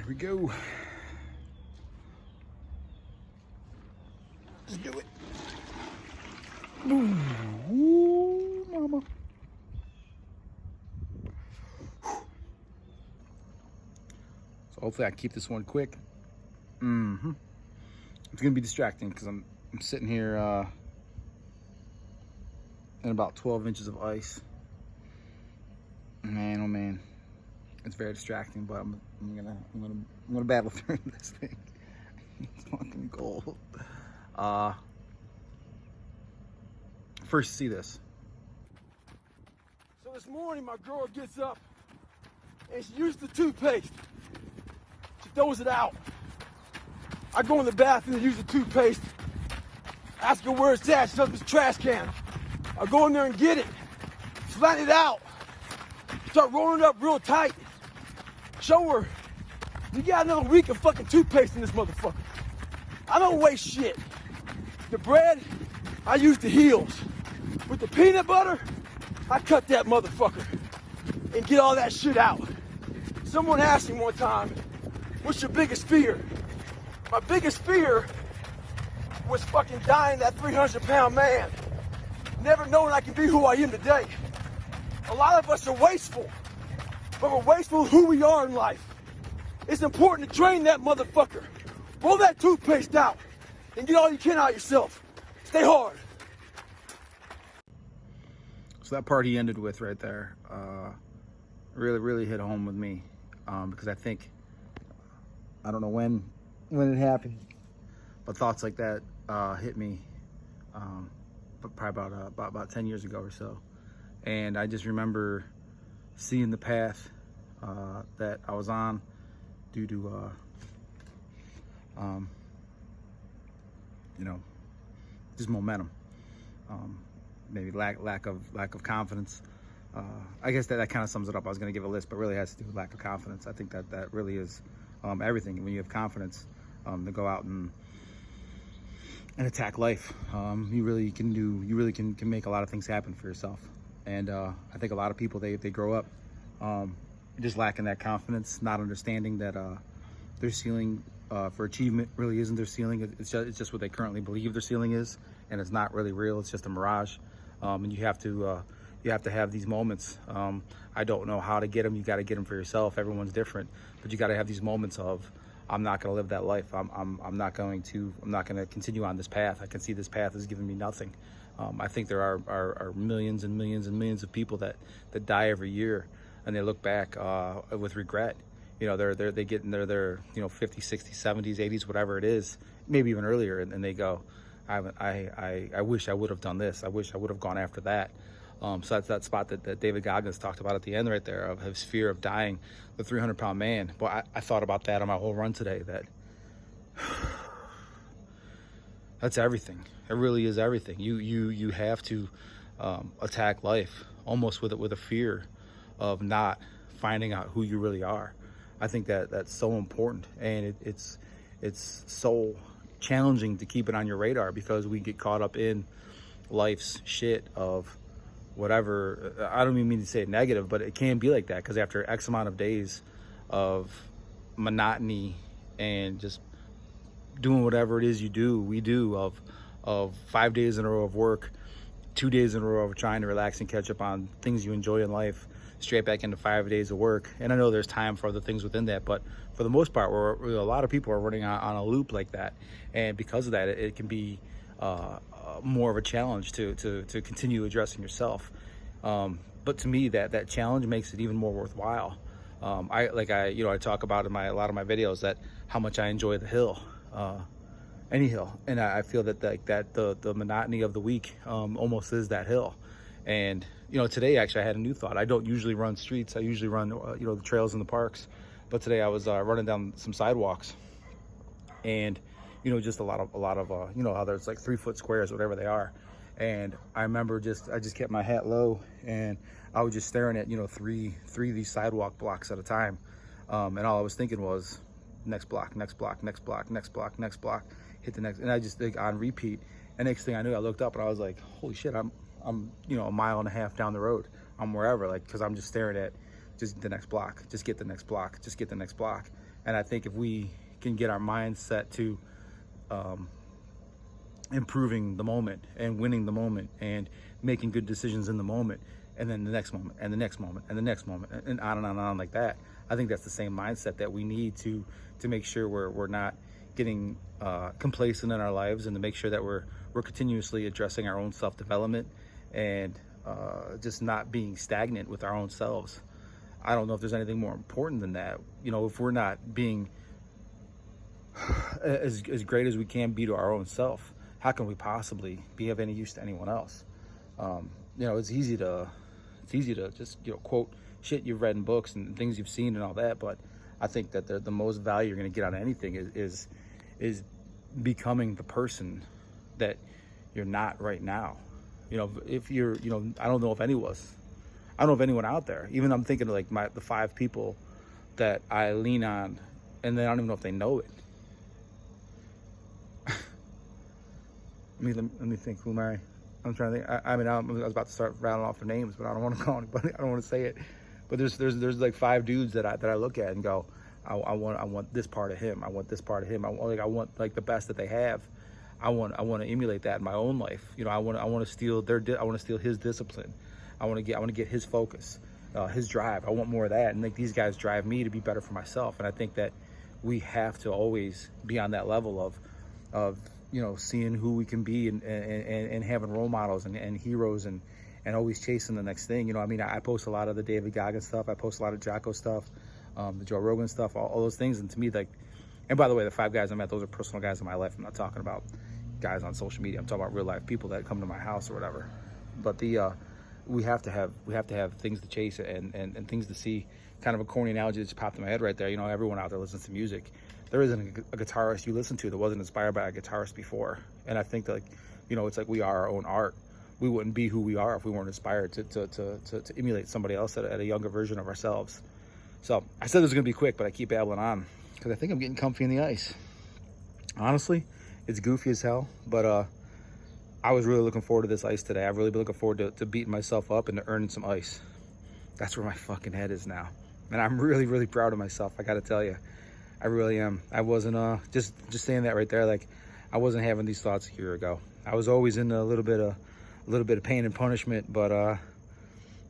we go. Let's do it. Ooh, mama. So hopefully I keep this one quick. It's gonna be distracting because I'm sitting here in about 12 inches of ice. Man, oh man, it's very distracting. But I'm gonna battle through this thing. It's fucking cold. First, see this. So this morning, my girl gets up and she uses the toothpaste. She throws it out. I go in the bathroom to use the toothpaste. Ask her where it's at. She says it's a trash can. I go in there and get it. Flatten it out. Start rolling it up real tight. Show her, you got another week of fucking toothpaste in this motherfucker. I don't waste shit. The bread, I use the heels. With the peanut butter, I cut that motherfucker and get all that shit out. Someone asked me one time, what's your biggest fear? My biggest fear was fucking dying that 300-pound man. Never knowing I can be who I am today. A lot of us are wasteful, but we're wasteful of who we are in life. It's important to drain that motherfucker. Roll that toothpaste out and get all you can out of yourself. Stay hard. So that part he ended with right there really hit home with me, because I think, I don't know when it happened, but thoughts like that hit me, but probably about 10 years ago or so. And I just remember seeing the path that I was on due to just momentum, maybe lack of confidence. I guess that kind of sums it up. I was going to give a list, but really has to do with lack of confidence. I think that really is everything. When you have confidence to go out and attack life, you really can make a lot of things happen for yourself. And I think a lot of people, they grow up just lacking that confidence, not understanding that their ceiling for achievement really isn't their ceiling. It's just what they currently believe their ceiling is, and it's not really real. It's just a mirage. And you have to have these moments. I don't know how to get them. You got to get them for yourself. Everyone's different, but you got to have these moments of, I'm not going to live that life. I'm not going to continue on this path. I can see this path is giving me nothing. I think there are millions and millions and millions of people that die every year, and they look back with regret. They get in their 50s, 60s, 70s, 80s, whatever it is, maybe even earlier, and they go, I wish I would have done this. I wish I would have gone after that. So that's that spot that David Goggins talked about at the end right there, of his fear of dying, the 300-pound man. Well, I thought about that on my whole run today, that that's everything. It really is everything. You have to attack life almost with a fear of not finding out who you really are. I think that's so important, and it's so challenging to keep it on your radar, because we get caught up in life's shit of whatever. I don't even mean to say it negative, but it can be like that, because after X amount of days of monotony and just doing whatever it is we do of 5 days in a row of work, 2 days in a row of trying to relax and catch up on things you enjoy in life, straight back into 5 days of work. And I know there's time for other things within that, but for the most part, a lot of people are running on a loop like that. And because of that, it can be more of a challenge to continue addressing yourself. But to me, that challenge makes it even more worthwhile. I talk about in a lot of my videos that how much I enjoy the hill, any hill, and I feel that the monotony of the week almost is that hill. And today actually I had a new thought. I don't usually run streets. I usually run the trails in the parks, but today I was running down some sidewalks, and just a lot of how there's like 3-foot squares, whatever they are. And I remember I just kept my hat low, and I was just staring at three of these sidewalk blocks at a time, and all I was thinking was next block, next block, next block, next block, next block, hit the next, and I just on repeat. And next thing I knew, I looked up and I was like, holy shit, I'm a mile and a half down the road. I'm wherever, because I'm just staring at just the next block, just get the next block, just get the next block. And I think if we can get our mindset to improving the moment and winning the moment and making good decisions in the moment, and then the next moment and the next moment and the next moment and on and on and on like that, I think that's the same mindset that we need to make sure we're not getting complacent in our lives, and to make sure that we're continuously addressing our own self-development and just not being stagnant with our own selves. I don't know if there's anything more important than that. You know, if we're not being as great as we can be to our own self, how can we possibly be of any use to anyone else? You know, it's easy to just, you know, quote shit you've read in books and things you've seen and all that, but I think that the most value you're going to get out of anything is becoming the person that you're not right now. You know, if you're, you know, I don't know if anyone out there, even I'm thinking of like the 5 people that I lean on, and I don't even know if they know it. Let me think. Who am I? I'm trying to think. I was about to start rattling off their names, but I don't want to call anybody. I don't want to say it. But there's like 5 dudes that I look at and go, I want this part of him. I want this part of him. I want like the best that they have. I want to emulate that in my own life. You know, I want to steal his discipline. I want to get his focus, his drive. I want more of that, and like these guys drive me to be better for myself. And I think that we have to always be on that level of you know, seeing who we can be and having role models and heroes and always chasing the next thing. You know, I mean, I post a lot of the David Goggins stuff. I post a lot of Jocko stuff, the Joe Rogan stuff, all those things. And to me, like, and by the way, the 5 guys I met, those are personal guys in my life. I'm not talking about guys on social media. I'm talking about real life people that come to my house or whatever. But we have to have things to chase and things to see. Kind of a corny analogy that just popped in my head right there. You know, everyone out there listens to music. There isn't a guitarist you listen to that wasn't inspired by a guitarist before. And I think that, like, you know, it's like we are our own art. We wouldn't be who we are if we weren't inspired to emulate somebody else at a younger version of ourselves. So I said this was gonna be quick, but I keep babbling on because I think I'm getting comfy in the ice. Honestly, it's goofy as hell, but I was really looking forward to this ice today. I've really been looking forward to beating myself up and to earning some ice. That's where my fucking head is now. And I'm really, really proud of myself, I gotta tell you. I really am. I wasn't just saying that right there, like I wasn't having these thoughts a year ago. I was always in a little bit of pain and punishment, but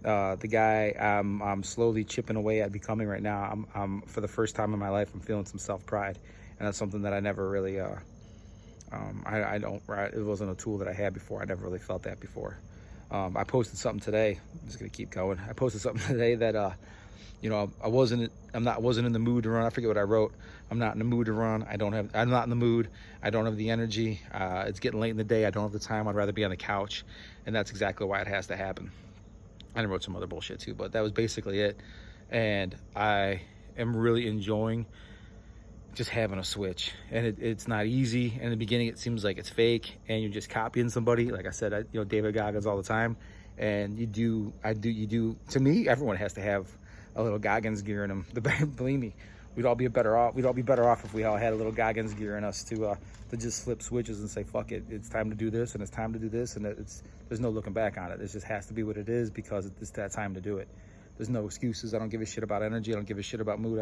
the guy I'm slowly chipping away at becoming right now, I'm for the first time in my life, I'm feeling some self-pride, and that's something that I never really it wasn't a tool that I had before. I never really felt that before. I posted something today. I'm just gonna keep going. I posted something today that you know, I wasn't in the mood to run. I forget what I wrote. I'm not in the mood to run. I'm not in the mood. I don't have the energy. It's getting late in the day. I don't have the time. I'd rather be on the couch. And that's exactly why it has to happen. I wrote some other bullshit too, but that was basically it. And I am really enjoying just having a switch. And it's not easy. In the beginning, it seems like it's fake and you're just copying somebody. Like I said, you know, David Goggins all the time. And you do, to me, everyone has to have a little Goggins gear in them. Believe me, we'd all be better off if we all had a little Goggins gear in us to just flip switches and say, fuck it, it's time to do this and it's time to do this, and there's no looking back on it. It just has to be what it is because it's that time to do it. There's no excuses. I don't give a shit about energy. I don't give a shit about mood.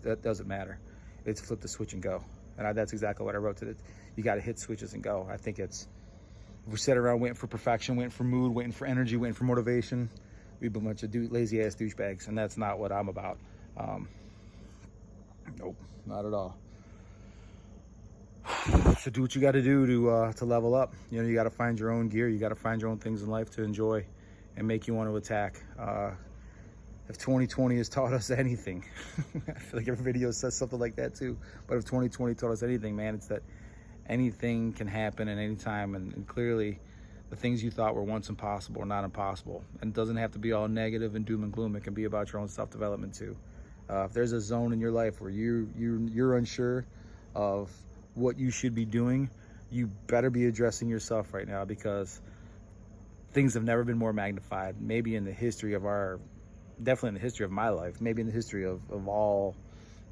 That doesn't matter. It's flip the switch and go. And that's exactly what I wrote to it. You got to hit switches and go. I think we sit around waiting for perfection, waiting for mood, waiting for energy, waiting for motivation. We've been a bunch of lazy ass douchebags, and that's not what I'm about. Nope, not at all. So do what you got to do to level up. You know, you got to find your own gear. You got to find your own things in life to enjoy and make you want to attack. If 2020 has taught us anything, I feel like every video says something like that too. But if 2020 taught us anything, man, it's that anything can happen at any time, and clearly the things you thought were once impossible are not impossible. And it doesn't have to be all negative and doom and gloom. It can be about your own self-development too. If there's a zone in your life where you're unsure of what you should be doing, you better be addressing yourself right now, because things have never been more magnified. Maybe in the history of definitely in the history of my life, maybe in the history of all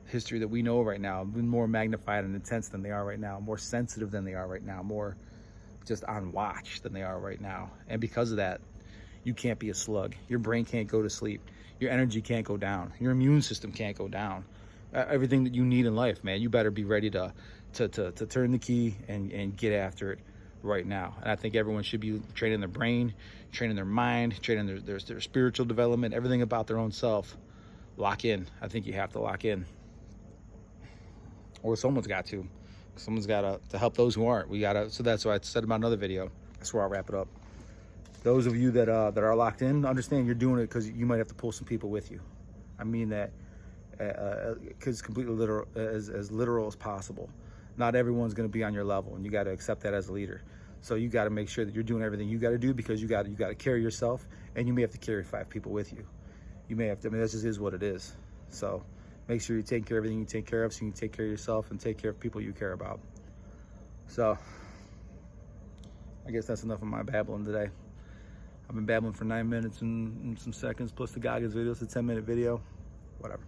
history that we know right now, been more magnified and intense than they are right now, more sensitive than they are right now, more just on watch than they are right now. And because of that, you can't be a slug. Your brain can't go to sleep. Your energy can't go down. Your immune system can't go down. everything that you need in life, man. You better be ready to turn the key and get after it right now. And I think everyone should be training their brain, training their mind, training their spiritual development, everything about their own self. Lock in. I think you have to lock in, or someone's got to. Someone's got to help those who aren't. We gotta. So that's why I said about another video. That's where I'll wrap it up. Those of you that are locked in, understand you're doing it because you might have to pull some people with you. I mean that because completely literal, as literal as possible. Not everyone's going to be on your level, and you got to accept that as a leader. So you got to make sure that you're doing everything you got to do, because you got to carry yourself, and you may have to carry 5 people with you. You may have to. I mean, that just is what it is. So make sure you take care of everything you take care of, so you can take care of yourself and take care of people you care about. So I guess that's enough of my babbling today. I've been babbling for 9 minutes and some seconds, plus the Goggins video. It's a 10-minute video. Whatever.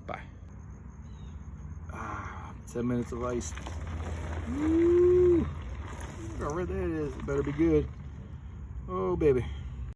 Bye. 10 minutes of ice. Woo! Look how red that is. It better be good. Oh, baby.